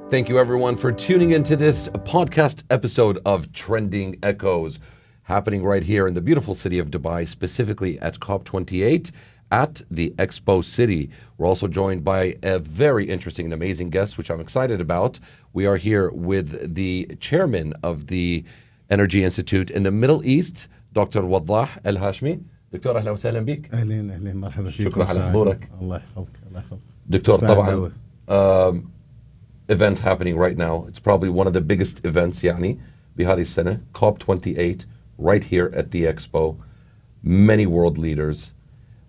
Thank you, everyone, for tuning into this podcast episode of Trending Echoes, happening right here in the beautiful city of Dubai, specifically at COP28 at the Expo City. We're also joined by a very interesting and amazing guest, which I'm excited about. We are here with the chairman of the Energy Institute in the Middle East, Dr. Waddah Al Hashimi. دكتور أهلا وسهلا بك. أهلا مرحبا فيك. شكرا على حضورك. الله يحفظك الله يحفظك. دكتور طبعا event happening right now. It's probably one of the biggest events يعني بهذه السنة, COP28, right here at the Expo. Many world leaders.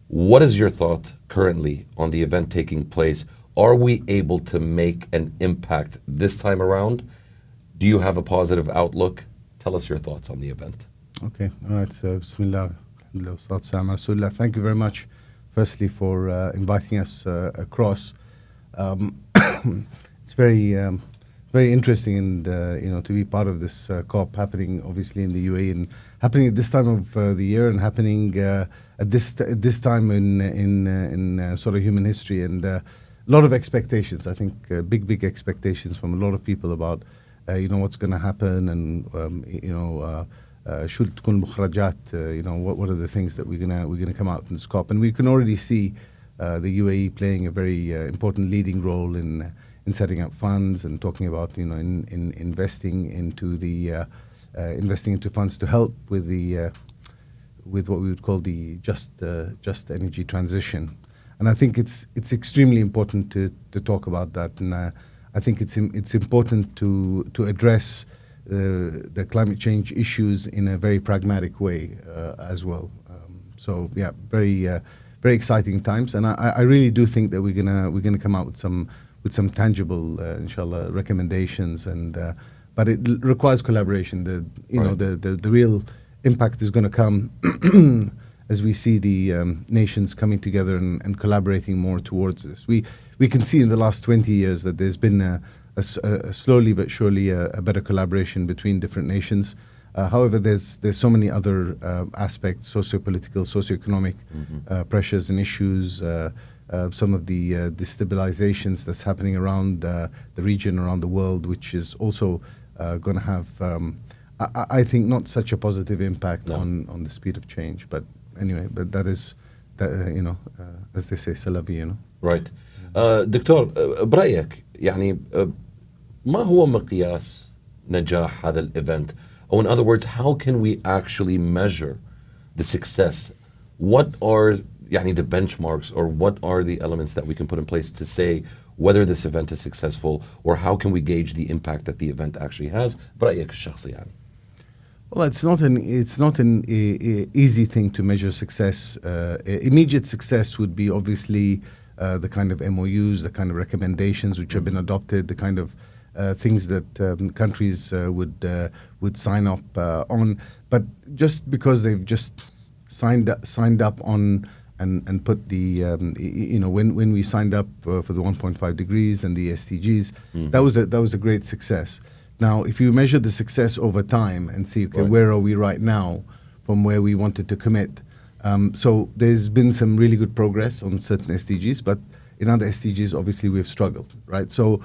What is your thought currently on the event taking place? Are we able to make an impact this time around? Do you have a positive outlook? Tell us your thoughts on the event. Okay, all right. Bismillah. Thank you very much, firstly, for inviting us across. It's very interesting and to be part of this COP happening, obviously, in the UAE and happening at this time of the year and happening at this time in sort of human history, and a lot of expectations. I think big expectations from a lot of people about what's going to happen and should تكون مخرجات, what are the things that we're gonna come out from this COP. And we can already see the UAE playing a very important leading role in setting up funds and talking about in investing into funds to help with with what we would call the just energy transition. And I think it's extremely important to talk about that. And I think it's important to address the climate change issues in a very pragmatic way as well. So yeah, very exciting times, and I really do think that we're gonna come out with some tangible, inshallah, recommendations. And but it requires collaboration. The real impact is going to come as we see the nations coming together and collaborating more towards this. We can see in the last 20 years that there's been a slowly but surely a better collaboration between different nations. However, there's so many other aspects, socio-political, socio-economic pressures and issues, some of the destabilizations that's happening around the region, around the world, which is also going to have, I think, not such a positive impact on the speed of change. But anyway, but that is, as they say, salabi, Right. دكتور, برأيك يعني ما هو مقياس نجاح هذا الإيفنت? Or in other words, how can we actually measure the success? What are the benchmarks, or what are the elements that we can put in place to say whether this event is successful, or how can we gauge the impact that the event actually has? برأيك الشخصي يعني. Well, it's not an easy thing to measure success. Immediate success would be obviously the kind of MOUs, the kind of recommendations which have been adopted, the kind of things that countries would sign up on. But just because they've just signed up on and put the when we signed up for the 1.5 degrees and the SDGs, that was a great success. Now, if you measure the success over time and see, okay, where are we right now from where we wanted to commit? So there's been some really good progress on certain SDGs, but in other SDGs, obviously, we've struggled, right? So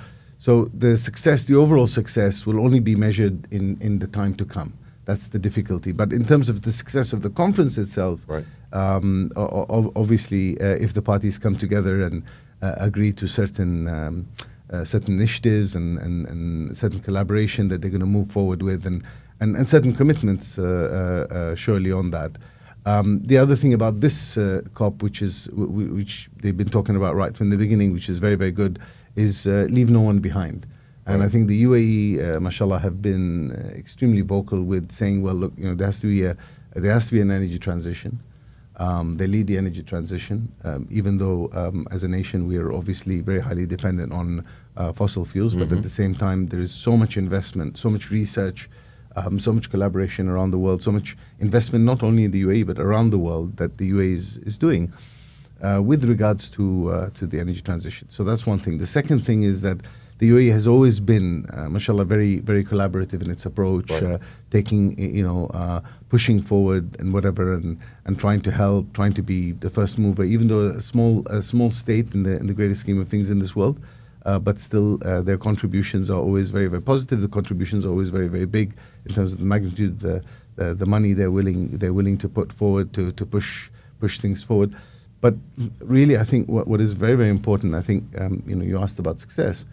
the success, the overall success, will only be measured in the time to come. That's the difficulty. But in terms of the success of the conference itself, obviously, if the parties come together and agree to certain initiatives and certain collaboration that they're going to move forward with, and certain commitments surely on that. The other thing about this COP, which they've been talking about right from the beginning, which is very, very good, is leave no one behind. And I think the UAE, mashallah, have been extremely vocal with saying, well, look, there has to be an energy transition. They lead the energy transition, even though as a nation we are obviously very highly dependent on fossil fuels, but at the same time there is so much investment, so much research, so much collaboration around the world, so much investment not only in the UAE but around the world that the UAE is doing with regards to the energy transition. So that's one thing. The second thing is that the UAE has always been, mashallah, very, very collaborative in its approach, taking, pushing forward and whatever, and trying to help, trying to be the first mover, even though a small state in the greater scheme of things in this world. but still their contributions are always very, very positive. The contributions are always very, very big in terms of the magnitude, the money they're willing to put forward to push things forward. But really, I think what is very, very important, I think, you asked about success.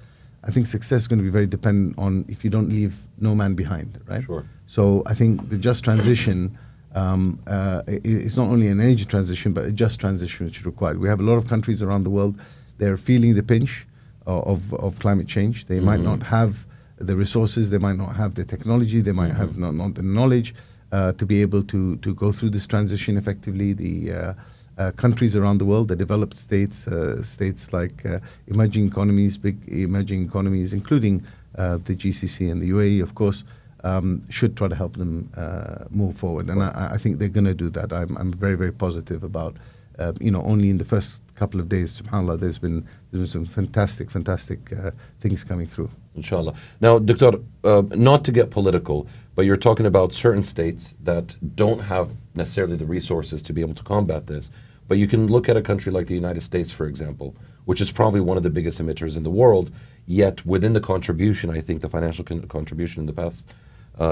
I think success is going to be very dependent on if you don't leave no man behind, right? Sure. So I think the just transition is not only an energy transition, but a just transition which is required. We have a lot of countries around the world, they're feeling the pinch of climate change. They might not have the resources, they might not have the technology, they might have not the knowledge to be able to go through this transition effectively. The countries around the world, the developed states, states like emerging economies, big emerging economies, including the GCC and the UAE, of course, should try to help them move forward. And I think they're going to do that. I'm very, very positive about, only in the first couple of days, subhanAllah, there's been some fantastic things coming through. Inshallah. Now, Doctor, not to get political, but you're talking about certain states that don't have necessarily the resources to be able to combat this. But you can look at a country like the United States, for example, which is probably one of the biggest emitters in the world, yet within the contribution, I think the financial contribution in the past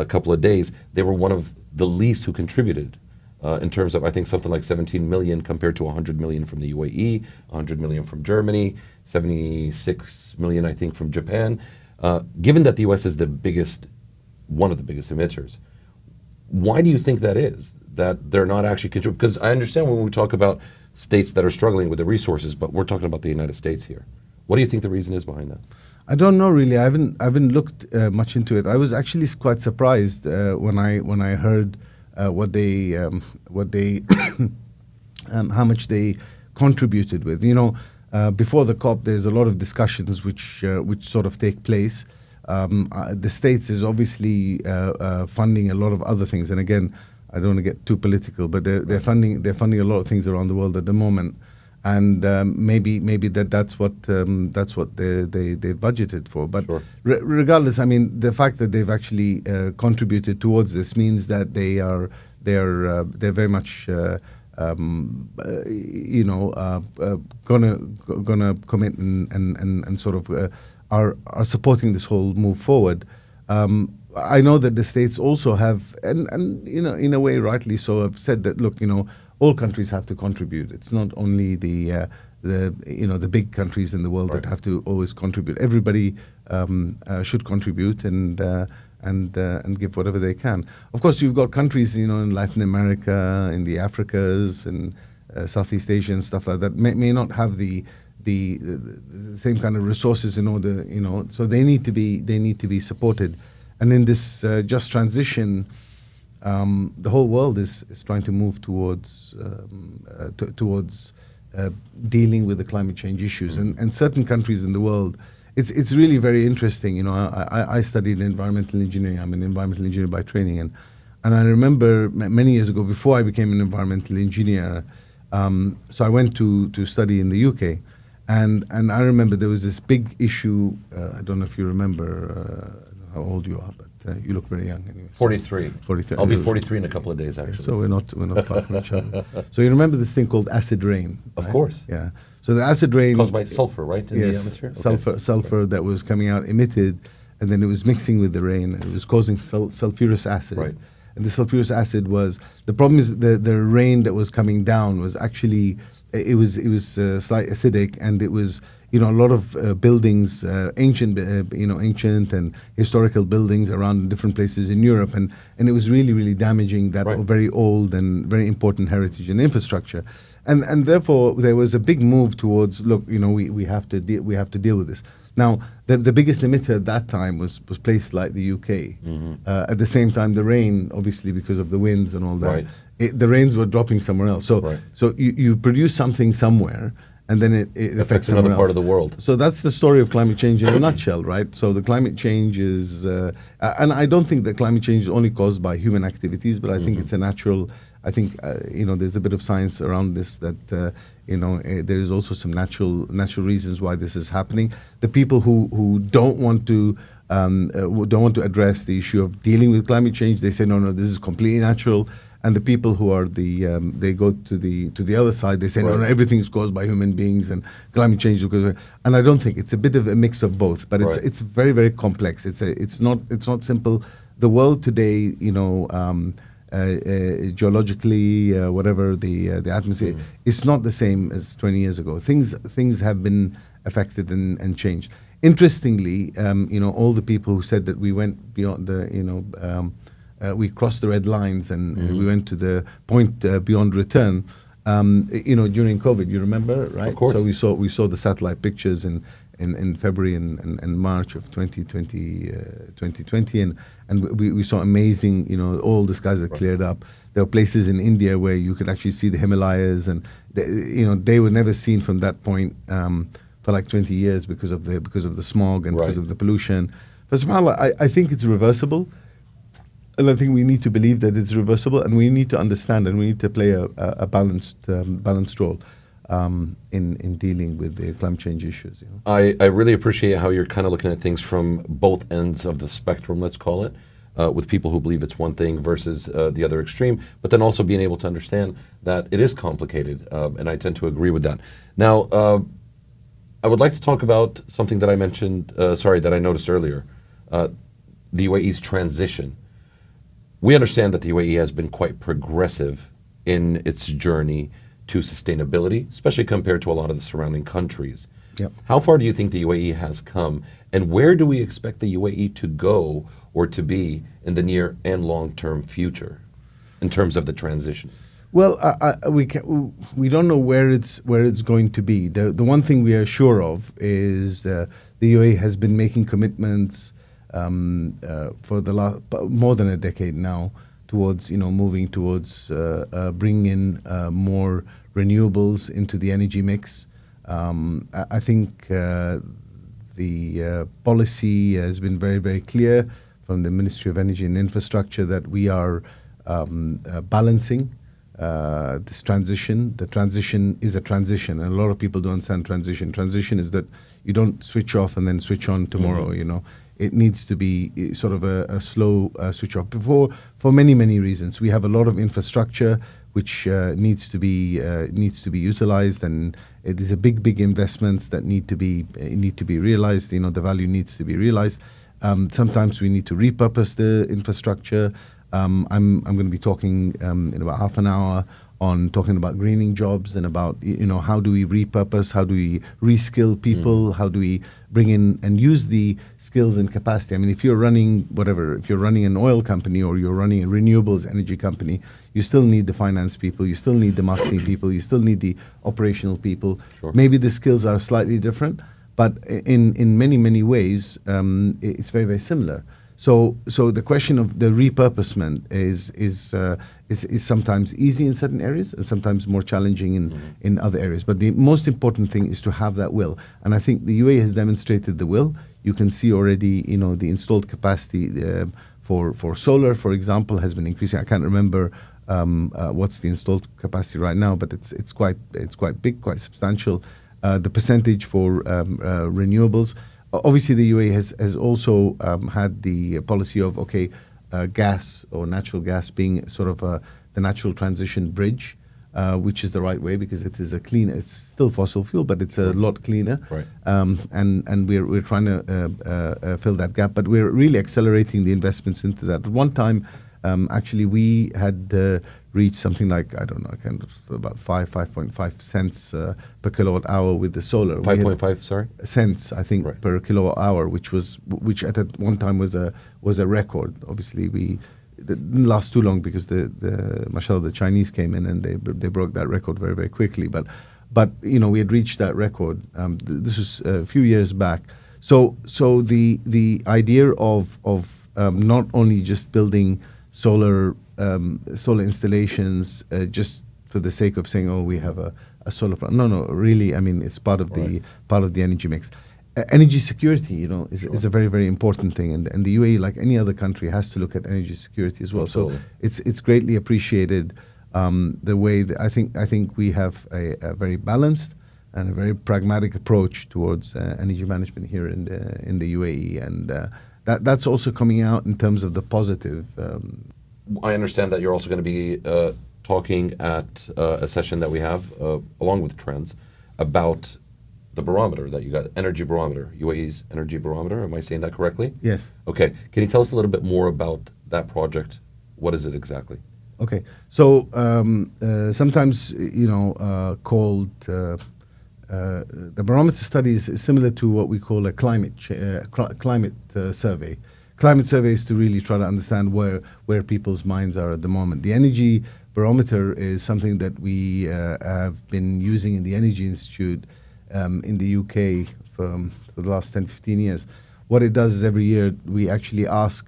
couple of days, they were one of the least who contributed in terms of, I think, something like 17 million compared to 100 million from the UAE, 100 million from Germany, 76 million, I think, from Japan. Given that the US is one of the biggest emitters, why do you think that is? That they're not actually contributing? Because I understand when we talk about states that are struggling with the resources, but we're talking about the United States here. What do you think the reason is behind that? I don't know really. I haven't looked much into it. I was actually quite surprised when I heard what they how much they contributed with. Before the COP, there's a lot of discussions which sort of take place. The States is obviously funding a lot of other things, and again, I don't want to get too political, but they're funding a lot of things around the world at the moment, and maybe that's what they budgeted for. But sure. Regardless, I mean, the fact that they've actually contributed towards this means that they're very much gonna commit and sort of are supporting this whole move forward. I know that the states also have, and in a way rightly so, have said that, look, all countries have to contribute. It's not only the big countries in the world that have to always contribute. Everybody should contribute and give whatever they can. Of course, you've got countries, in Latin America, in the Africas, and Southeast Asia and stuff like that may not have the same kind of resources in order, so they need to be supported. And in this just transition, the whole world is trying to move towards dealing with the climate change issues. And certain countries in the world, it's really very interesting. I studied environmental engineering. I'm an environmental engineer by training, and I remember many years ago, before I became an environmental engineer, so I went to study in the UK, and I remember there was this big issue. I don't know if you remember how old you are, but you look very young anyway. 43. 43. I'll be 43 in a couple of days, actually. So we're not far from each other. So you remember this thing called acid rain? Of right? course. Yeah. So the acid rain caused by sulfur, right, in the atmosphere? Okay. Sulfur that was coming out, emitted, and then it was mixing with the rain, and it was causing sulfurous acid. Right. And the sulfurous acid the problem is the rain that was coming down was actually, it was slightly acidic, and it was, a lot of buildings, ancient and historical buildings around different places in Europe, and it was really, really damaging that very old and very important heritage and infrastructure, and therefore there was a big move towards, look, we have to deal with this. Now, the biggest emitter at that time was places like the UK. At the same time, the rain, obviously because of the winds and all that, the rains were dropping somewhere else. So you produce something somewhere, and then it affects another part of the world. So that's the story of climate change in a nutshell, right? So the climate change is, and I don't think that climate change is only caused by human activities, but I think it's a natural. I think there's a bit of science around this that there is also some natural reasons why this is happening. The people who don't want to address the issue of dealing with climate change, they say no, this is completely natural. and the people who are they go to the other side. They say no, everything is caused by human beings and climate change. And I don't think it's a bit of a mix of both. But it's very, very complex. It's not simple. The world today, geologically, whatever the atmosphere, it's not the same as 20 years ago. Things have been affected and changed. Interestingly, all the people who said that we went beyond we crossed the red lines and we went to the point beyond return. During COVID, you remember, right? Of course. So we saw the satellite pictures in February and March of 2020, and we saw amazing. All the skies are cleared up. There were places in India where you could actually see the Himalayas, and they were never seen from that point for like 20 years because of the smog and because of the pollution. But subhanAllah, I think it's reversible. And I think we need to believe that it's reversible, and we need to understand, and we need to play a balanced role in dealing with the climate change issues. I really appreciate how you're kind of looking at things from both ends of the spectrum, let's call it, with people who believe it's one thing versus the other extreme, but then also being able to understand that it is complicated, and I tend to agree with that. Now, I would like to talk about something that I mentioned, that I noticed earlier, the UAE's transition. We understand that the UAE has been quite progressive in its journey to sustainability, especially compared to a lot of the surrounding countries. Yep. How far do you think the UAE has come, and where do we expect the UAE to go or to be in the near and long-term future in terms of the transition? Well, we don't know where it's going to be. The one thing we are sure of is the UAE has been making commitments for the more than a decade now towards moving towards bringing in more renewables into the energy mix. I think the policy has been very, very clear from the Ministry of Energy and Infrastructure that we are balancing this transition. The transition is a transition, and a lot of people don't understand transition. Transition is that you don't switch off and then switch on tomorrow. It needs to be sort of a slow switch off for many, many reasons. We have a lot of infrastructure which needs to be utilized, and these are big investments that need to be realized. The value needs to be realized. Sometimes we need to repurpose the infrastructure. I'm going to be talking in about half an hour on talking about greening jobs and about how do we repurpose, how do we reskill people, how do we bring in and use the skills and capacity. I mean, if you're running an oil company or you're running a renewables energy company, you still need the finance people, you still need the marketing people, you still need the operational people. Sure. Maybe the skills are slightly different, but in many ways it's very, very similar. So the question of the repurposement is sometimes easy in certain areas and sometimes more challenging in other areas. But the most important thing is to have that will. And I think the UAE has demonstrated the will. You can see already, the installed capacity for solar, for example, has been increasing. I can't remember what's the installed capacity right now, but it's quite big, quite substantial. The percentage for renewables. Obviously, the UAE has also had the policy of gas or natural gas being sort of the natural transition bridge, which is the right way because it is it's still fossil fuel, but it's a lot cleaner. Right. And we're trying to fill that gap, but we're really accelerating the investments into that. At one time, actually, we had reached something like, I don't know, kind of about 5.5 cents per kilowatt hour with the solar. 5.5, sorry? Cents, I think, per kilowatt hour, which at one time was a record. Obviously, it didn't last too long because mashallah, the Chinese came in and they broke that record very, very quickly. But we had reached that record. This was a few years back. So the idea of not only just building solar installations just for the sake of saying, we have a solar plant. No, really, I mean, it's part of the energy mix. Energy security, is a very, very important thing, and the UAE, like any other country, has to look at energy security as well. Absolutely. So it's greatly appreciated the way that I think we have a very balanced and a very pragmatic approach towards energy management here in the UAE, and that's also coming out in terms of the positive. I understand that you're also going to be talking at a session that we have, along with Trends, about the barometer that you got, energy barometer, UAE's energy barometer. Am I saying that correctly? Yes. Okay. Can you tell us a little bit more about that project? What is it exactly? Okay. So sometimes, called the barometer study is similar to what we call a climate survey. Climate survey is to really try to understand where people's minds are at the moment. The energy barometer is something that we have been using in the Energy Institute in the UK for the last 10, 15 years. What it does is every year we actually ask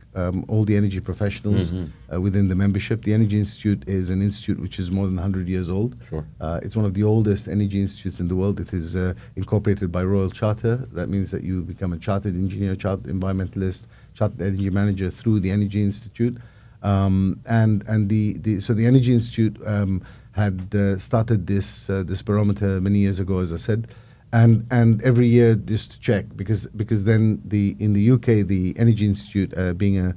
all the energy professionals within the membership. The Energy Institute is an institute which is more than 100 years old. Sure. It's one of the oldest energy institutes in the world. It is incorporated by Royal Charter. That means that you become a chartered engineer, chartered environmentalist, chartered energy manager through the Energy Institute. So the Energy Institute had started this barometer many years ago, as I said. And every year just to check because then in the UK the Energy Institute being a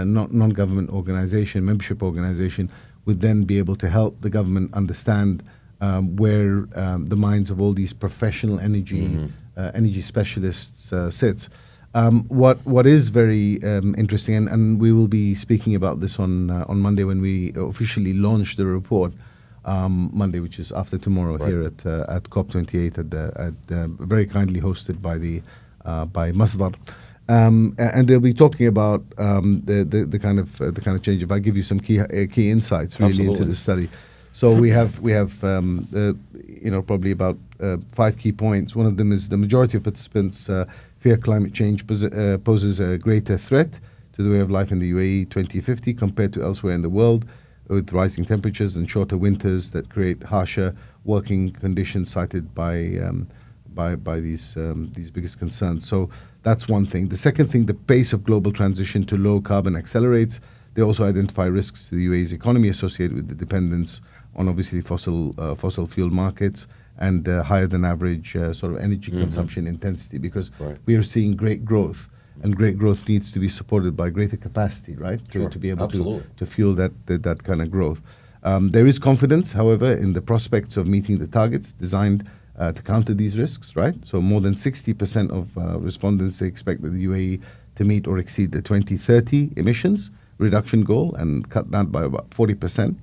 non-government organization, membership organization, would then be able to help the government understand where the minds of all these professional energy specialists sits. What is very interesting, and we will be speaking about this on Monday when we officially launch the report. Monday, which is after tomorrow, right, here at COP28, very kindly hosted by Masdar, and they'll be talking about the kind of change. If I give you some key insights really Absolutely. into the study, so we have probably about 5 key points. One of them is the majority of participants fear climate change poses a greater threat to the way of life in the UAE 2050 compared to elsewhere in the world, with rising temperatures and shorter winters that create harsher working conditions cited by these biggest concerns. So that's one thing. The second thing, the pace of global transition to low carbon accelerates. They also identify risks to the UAE's economy associated with the dependence on obviously fossil fuel markets and higher than average sort of energy consumption intensity, because we are seeing great growth. And great growth needs to be supported by greater capacity, right? Sure. To be able Absolutely. to fuel that kind of growth. There is confidence, however, in the prospects of meeting the targets designed to counter these risks, right? So more than 60% of respondents expect that the UAE to meet or exceed the 2030 emissions reduction goal and cut that by about 40%.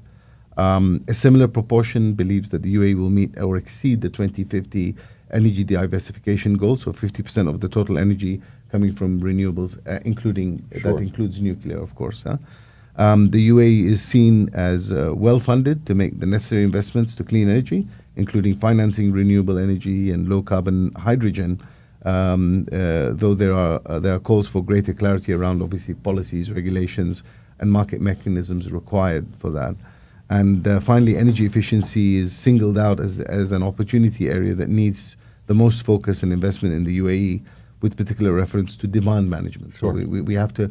A similar proportion believes that the UAE will meet or exceed the 2050 energy diversification goal, so 50% of the total energy coming from renewables, including that includes nuclear, of course. The UAE is seen as well-funded to make the necessary investments to clean energy, including financing renewable energy and low-carbon hydrogen. Though there are calls for greater clarity around obviously policies, regulations, and market mechanisms required for that. And finally, energy efficiency is singled out as an opportunity area that needs the most focus and investment in the UAE, with particular reference to demand management. So we have to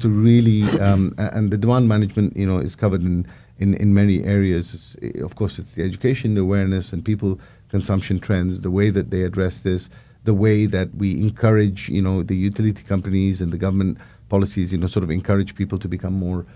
really, and the demand management, is covered in many areas. Of course, it's the education, the awareness, and people consumption trends, the way that they address this, the way that we encourage, the utility companies and the government policies, sort of encourage people to become more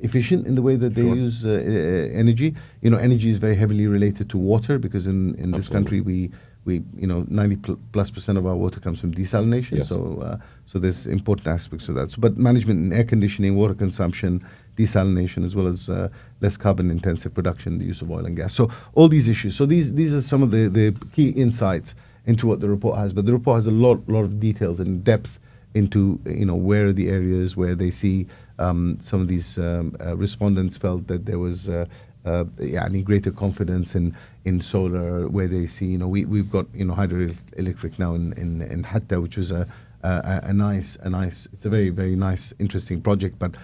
efficient in the way that they use energy. Energy is very heavily related to water, because in this country we 90+% of our water comes from desalination. Yes. So there's important aspects of that. But management in air conditioning, water consumption, desalination, as well as less carbon intensive production, the use of oil and gas. So all these issues. So these are some of the key insights into what the report has. But the report has a lot of details and depth into where are the areas where they see some of these respondents felt that there was greater confidence in solar, where they see we've got hydroelectric now in Hatta, which was a nice it's a very, very nice, interesting project, but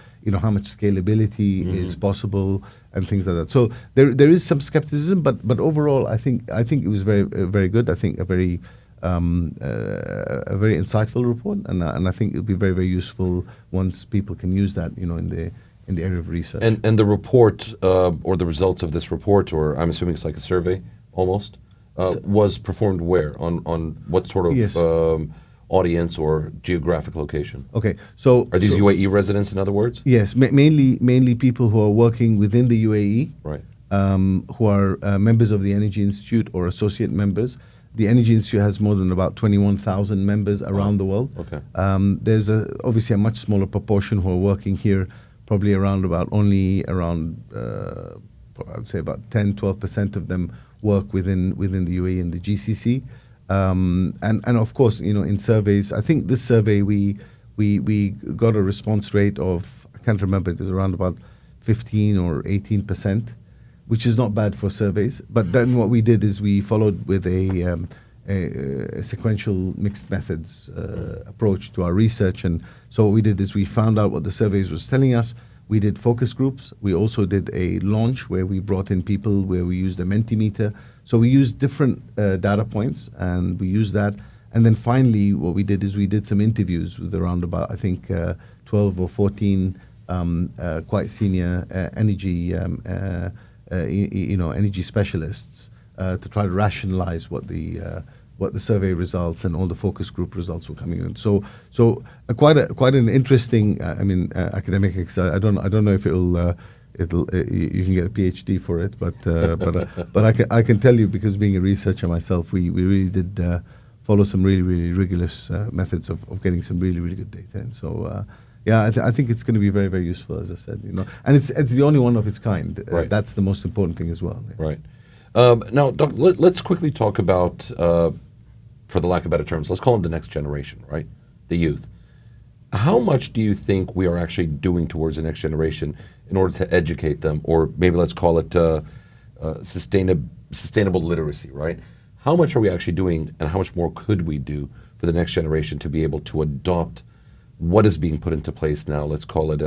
how much scalability is possible and things like that. So there is some skepticism, but overall I think it was very, very good. I think a very insightful report, and I think it'll be very, very useful once people can use that in the area of research. And the report or the results of this report, or I'm assuming it's like a survey almost, was performed where? On what sort of audience or geographic location? Okay, so Are these UAE residents, in other words? yes, mainly people who are working within the UAE, Right. who are members of the Energy Institute or associate members. The Energy Institute has more than about 21,000 members around the world. Okay. There's obviously a much smaller proportion who are working here, probably only around I would say about 10-12% of them work within the UAE and the GCC. And of course, in surveys, I think this survey we got a response rate of, I can't remember, it was around about 15 or 18%, which is not bad for surveys. But then what we did is we followed with a sequential mixed methods approach to our research. And so what we did is we found out what the surveys was telling us. We did focus groups. We also did a launch where we brought in people, where we used a Mentimeter. So we used different data points, and we used that. And then finally, what we did is we did some interviews with around about, I think, 12 or 14 quite senior energy energy specialists to try to rationalize what the survey results and all the focus group results were coming in. So quite an interesting. Academic. I don't know if you can get a PhD for it, but I can tell you, because being a researcher myself, we really did follow some really rigorous methods of getting some really good data. And so. I think it's going to be very, very useful, as I said, and it's the only one of its kind. Right. That's the most important thing as well. Yeah. Right. Now, Doc, let's quickly talk about, for the lack of better terms, let's call them the next generation, right? The youth. How much do you think we are actually doing towards the next generation in order to educate them, or maybe let's call it sustainable literacy, right? How much are we actually doing, and how much more could we do for the next generation to be able to adopt what is being put into place now? Let's call it,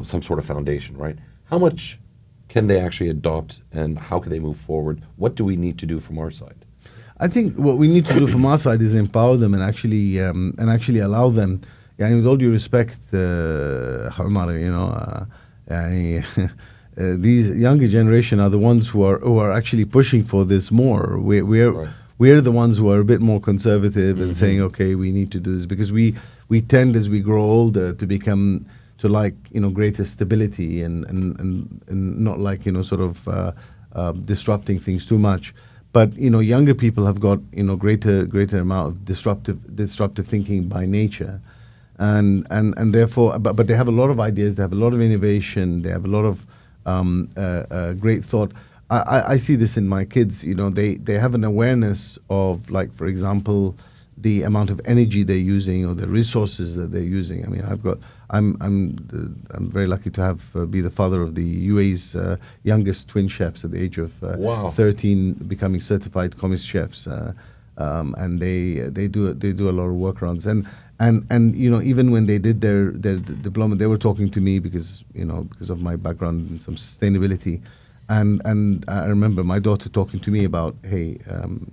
some sort of foundation, right? How much can they actually adopt, and how can they move forward? What do we need to do from our side? I think what we need to do from our side is empower them and actually allow them. With all due respect, Omar, these younger generation are the ones who are actually pushing for this more. We're the ones who are a bit more conservative and saying, okay, we need to do this, because we tend, as we grow older, to become to like greater stability and not like disrupting things too much. But younger people have got greater amount of disruptive thinking by nature, and therefore, but they have a lot of ideas, they have a lot of innovation, they have a lot of great thought. I see this in my kids. They have an awareness of, like, for example, the amount of energy they're using or the resources that they're using. I mean, I'm very lucky to have be the father of the UAE's youngest twin chefs at the age of 13, becoming certified commis chefs, and they do a lot of workarounds. And even when they did their diploma, they were talking to me because of my background in some sustainability. And I remember my daughter talking to me about, hey,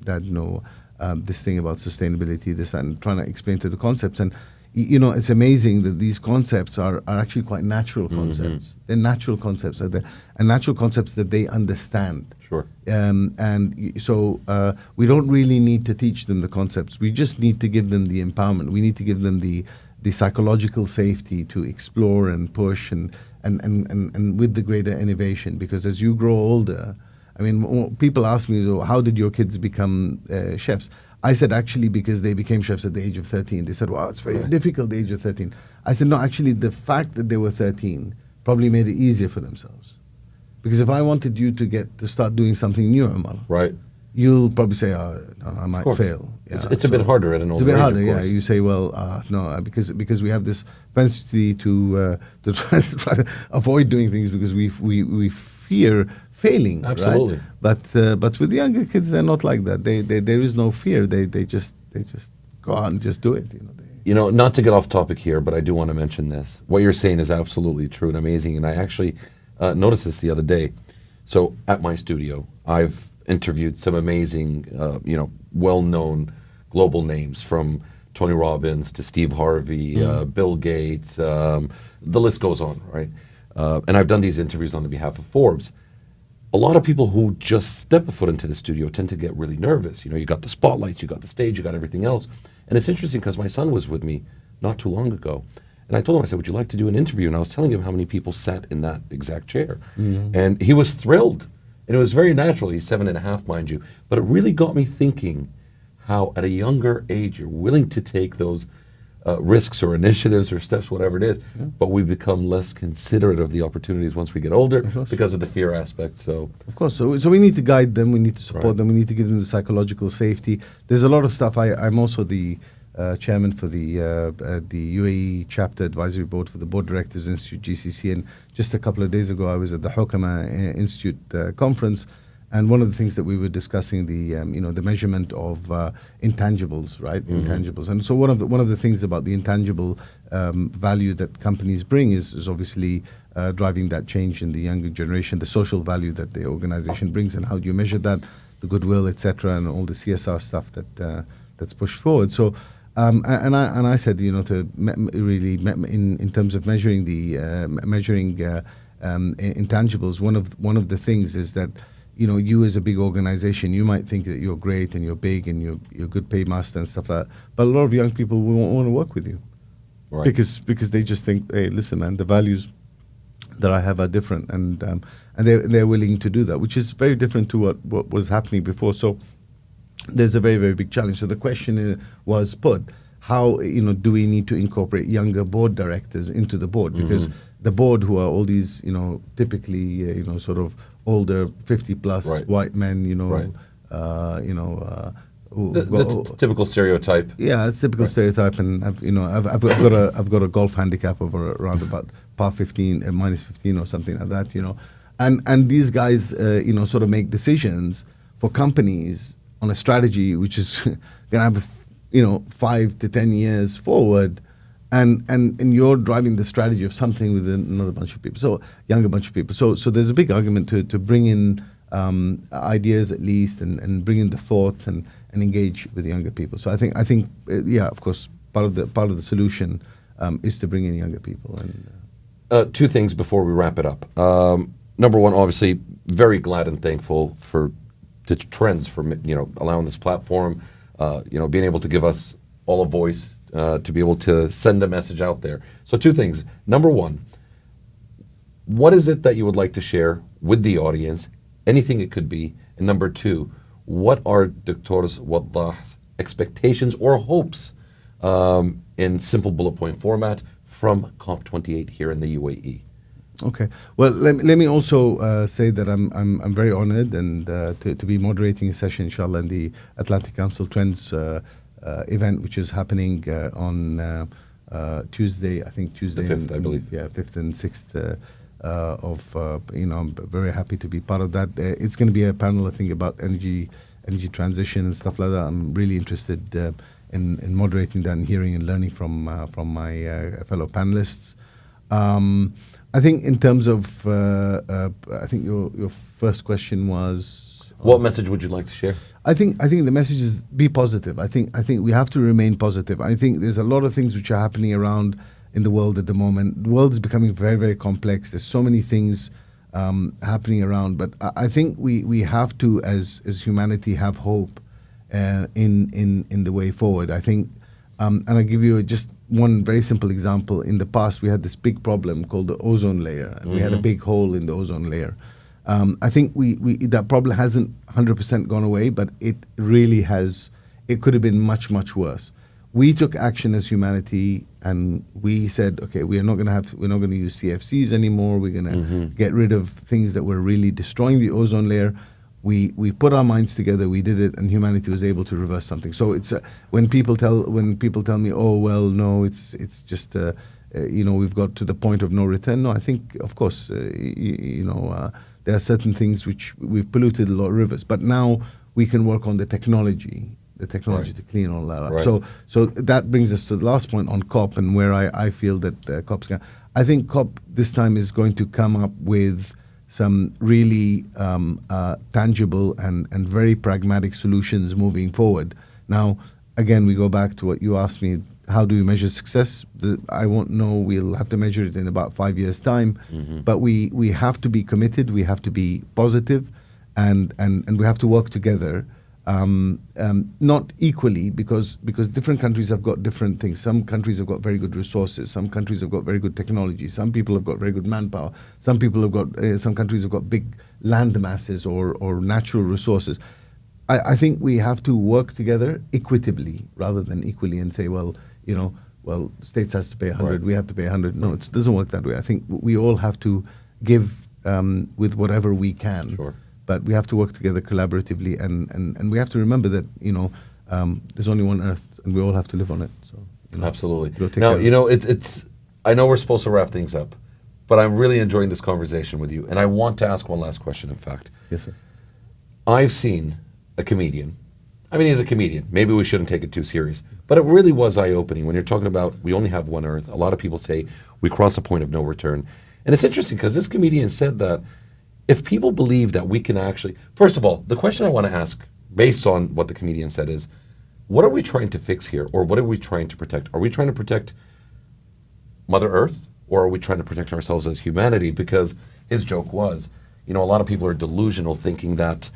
Dad, this thing about sustainability, this, and trying to explain to the concepts. And it's amazing that these concepts are actually quite natural concepts. They're natural concepts, and natural concepts that they understand. Sure. So we don't really need to teach them the concepts. We just need to give them the empowerment. We need to give them the psychological safety to explore and push and with the greater innovation. Because as you grow older, I mean, people ask me, so how did your kids become chefs? I said, actually, because they became chefs at the age of 13. They said, wow, it's very difficult at the age of 13. I said, no, actually, the fact that they were 13 probably made it easier for themselves. Because if I wanted you to start doing something new, Omar, right, you'll probably say, oh, no, I might fail. Yeah, it's a bit harder at an older age. It's a bit harder, yeah. You say, well, no, because we have this propensity to try to avoid doing things because we fear failing. Absolutely. Right? But with the younger kids, they're not like that. There is no fear. They just go out and just do it. Not to get off topic here, but I do want to mention this. What you're saying is absolutely true and amazing. And I actually noticed this the other day. So at my studio, I've interviewed some amazing, well-known global names, from Tony Robbins to Steve Harvey, Bill Gates, the list goes on, right? And I've done these interviews on the behalf of Forbes. a lot of people who just step a foot into the studio tend to get really nervous. You got the spotlights, you got the stage, you got everything else. And it's interesting because my son was with me not too long ago. And I told him, I said, would you like to do an interview? And I was telling him how many people sat in that exact chair. Mm-hmm. And he was thrilled. And it was very natural. He's 7.5, mind you. But it really got me thinking how at a younger age you're willing to take those risks or initiatives or steps, whatever it is, but we become less considerate of the opportunities once we get older because of the fear aspect. So, of course, so we need to guide them, we need to support them, we need to give them the psychological safety. There's a lot of stuff. I'm also the chairman for the UAE chapter advisory board for the Board Directors Institute, GCC, and just a couple of days ago I was at the Hokama Institute conference. And one of the things that we were discussing, the measurement of intangibles, right? Mm-hmm. Intangibles. And so one of the things about the intangible value that companies bring is obviously driving that change in the younger generation, the social value that the organization brings, and how do you measure that, the goodwill, etc., and all the CSR stuff that's pushed forward. So, and I said, to really in terms of measuring the intangibles, one of the things is that, you as a big organization, you might think that you're great and you're big and you're a good paymaster and stuff like that. But a lot of young people won't want to work with you. Right. Because they just think, hey, listen, man, the values that I have are different. And they're willing to do that, which is very different to what was happening before. So there's a very, very big challenge. So the question was put, how, do we need to incorporate younger board directors into the board? Because the board, who are all these, typically, sort of older, 50-plus white men, the typical stereotype. Yeah, it's typical stereotype, and I've got a golf handicap of around about par 15, minus 15 or something like that, and these guys, sort of make decisions for companies on a strategy which is going to have 5 to 10 years forward. And you're driving the strategy of something with another bunch of people, so younger bunch of people. So there's a big argument to bring in ideas at least, and bring in the thoughts and engage with younger people. So I think of course part of the solution is to bring in younger people. And two things before we wrap it up. Number one, obviously, very glad and thankful for the trends for allowing this platform, being able to give us all a voice. To be able to send a message out there. So two things. Number one, what is it that you would like to share with the audience? Anything it could be. And number two, what are Dr. Waddah's expectations or hopes in simple bullet point format from COP28 here in the UAE? Okay. Well, let me also say that I'm very honored and to be moderating a session, inshallah, in the Atlantic Council Trends event, which is happening on Tuesday. I think Tuesday, the 5th, I believe. Yeah, 5th and 6th I'm very happy to be part of that. It's going to be a panel, I think, about energy transition and stuff like that. I'm really interested in moderating that and hearing and learning from my fellow panelists. I think in terms of, I think your first question was. What message would you like to share? I think the message is be positive. I think we have to remain positive. I think there's a lot of things which are happening around in the world at the moment. The world is becoming very, very complex. There's so many things happening around, but I think we have to, as humanity, have hope in the way forward. I think, and I'll give you just one very simple example. In the past, we had this big problem called the ozone layer, and we had a big hole in the ozone layer. I think we that problem hasn't 100% gone away, but it really has. It could have been much, much worse. We took action as humanity, and we said, okay, we're not going to use CFCs anymore. We're going to get rid of things that were really destroying the ozone layer. We put our minds together. We did it, and humanity was able to reverse something. So it's when people tell me, oh well, no, it's just we've got to the point of no return. No, I think of course there are certain things which we've polluted a lot of rivers, but now we can work on the technology to clean all that up. Right. So that brings us to the last point on COP, and where I feel that COP's going. I think COP this time is going to come up with some really tangible and very pragmatic solutions moving forward. Now, again, we go back to what you asked me, how do we measure success? I won't know. We'll have to measure it in about 5 years' time. But we have to be committed. We have to be positive, and we have to work together. Not equally, because different countries have got different things. Some countries have got very good resources. Some countries have got very good technology. Some people have got very good manpower. Some people have got some countries have got big land masses or natural resources. I think we have to work together equitably rather than equally and say, well, states has to pay 100, Right. we have to pay 100. No, it doesn't work that way. I think we all have to give with whatever we can. Sure. But we have to work together collaboratively, and we have to remember that there's only one Earth, and we all have to live on it. So Absolutely. we'll take Now, care of it. it's. I know we're supposed to wrap things up, but I'm really enjoying this conversation with you, and I want to ask one last question. In fact, Yes, sir. I've seen a comedian. I mean, he's a comedian. Maybe we shouldn't take it too serious, but it really was eye-opening when you're talking about we only have one Earth. A lot of people say we cross a point of no return, and it's interesting because this comedian said that if people believe that we can actually, first of all, the question I want to ask, based on what the comedian said, is, what are we trying to fix here, or what are we trying to protect? Are we trying to protect Mother Earth, or are we trying to protect ourselves as humanity? Because his joke was, a lot of people are delusional, thinking that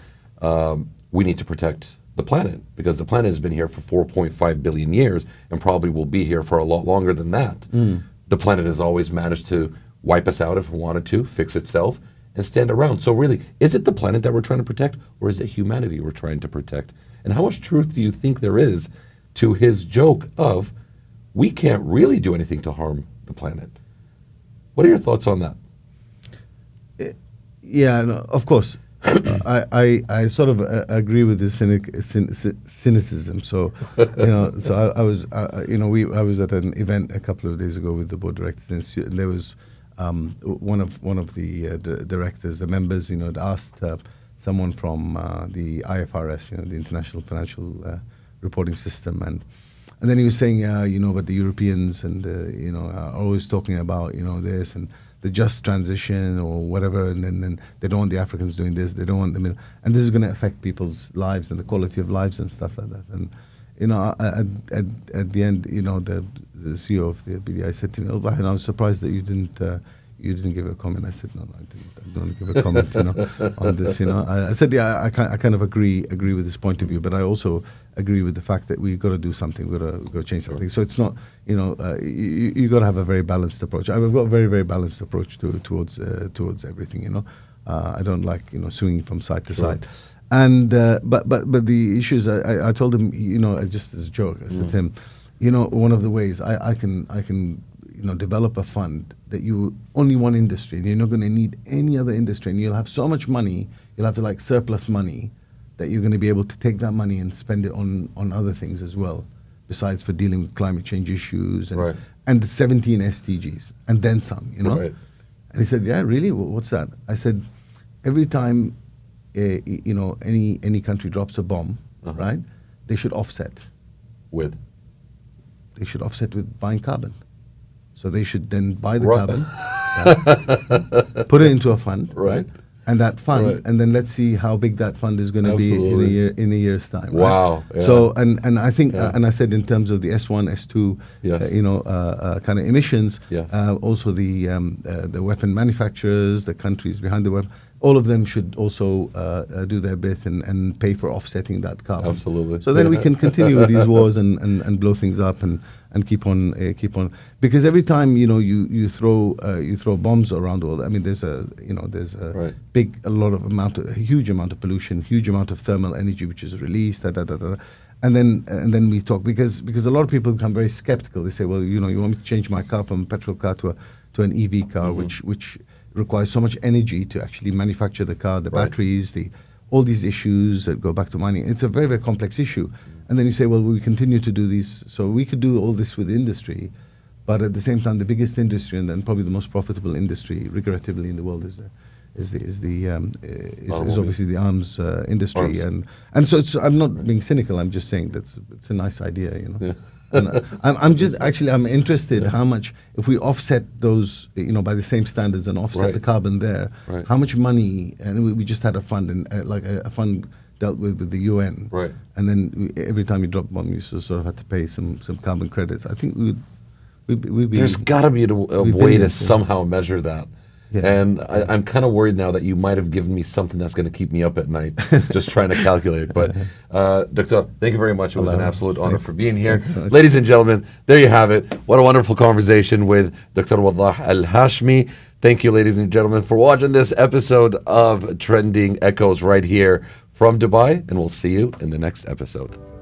we need to protect the planet, because the planet has been here for 4.5 billion years and probably will be here for a lot longer than that. The planet has always managed to wipe us out if it wanted to, fix itself, and stand around. So really, is it the planet that we're trying to protect, or is it humanity we're trying to protect? And how much truth do you think there is to his joke of, we can't really do anything to harm the planet? What are your thoughts on that? Yeah, no, of course. I sort of agree with the cynicism. So, so I was, I was at an event a couple of days ago with the board directors, and there was one of the directors, the members, had asked someone from the IFRS, the International Financial Reporting System, and then he was saying, but the Europeans and are always talking about this and the just transition or whatever, and then they don't want the Africans doing this, they don't want them, and this is going to affect people's lives and the quality of lives and stuff like that. And at the end, the CEO of the BDI said to me, "Oh, I was surprised that you didn't give a comment." I said, "No, I don't give a comment, on this." I said, "Yeah, I kind of agree with this point of view, but I also agree with the fact that we've got to do something. We've got to change something. So it's not, you got to have a very balanced approach. I've got a very, very balanced approach towards everything. I don't like swinging from side to side." And but the issue is, I told him, just as a joke, I said to him, one of the ways I can develop a fund that you only one industry, and you're not going to need any other industry, and you'll have so much money, you'll have surplus money, that you're going to be able to take that money and spend it on other things as well, besides for dealing with climate change issues and the 17 SDGs and then some, Right. And he said, "Yeah, really? What's that?" I said, "Every time any country drops a bomb, right? They should offset. With? They should offset with buying carbon. So they should then buy the Right. carbon, put it into a fund, Right. And that fund, Right. and then let's see how big that fund is going to be in a year's time." Right? Wow. Yeah. So and I think and I said, in terms of the S1, S2, Yes. kind of emissions, Yes. also the weapon manufacturers, the countries behind the weapon, all of them should also do their bit and pay for offsetting that carbon. Absolutely. So then we can continue with these wars and blow things up and keep on because every time you throw bombs around the world. I mean, there's a Right. a huge amount of pollution, huge amount of thermal energy which is released. And then we talk because a lot of people become very skeptical. They say, "Well, you want me to change my car from a petrol car to an EV car, which requires so much energy to actually manufacture the car, the batteries, all these issues that go back to mining. It's a very, very complex issue." And then you say, "Well, we continue to do these, so we could do all this with industry, but at the same time, the biggest industry and then probably the most profitable industry, regrettably, in the world is obviously the arms industry." And so I'm not being cynical. I'm just saying it's a nice idea, Yeah. And I'm interested how much, if we offset those, by the same standards and offset Right. the carbon there, Right. how much money, and we just had a fund, and a fund dealt with the UN. Right. And then every time you drop a bomb, you sort of had to pay some carbon credits. I think we'd be... There's got to be a way to billions, somehow measure that. Yeah. And I'm kind of worried now that you might have given me something that's going to keep me up at night, just trying to calculate. But, Dr. thank you very much. It was an absolute honor for being here. Ladies and gentlemen, there you have it. What a wonderful conversation with Dr. Waddah Al Hashimi. Thank you, ladies and gentlemen, for watching this episode of Trending Echoes right here from Dubai. And we'll see you in the next episode.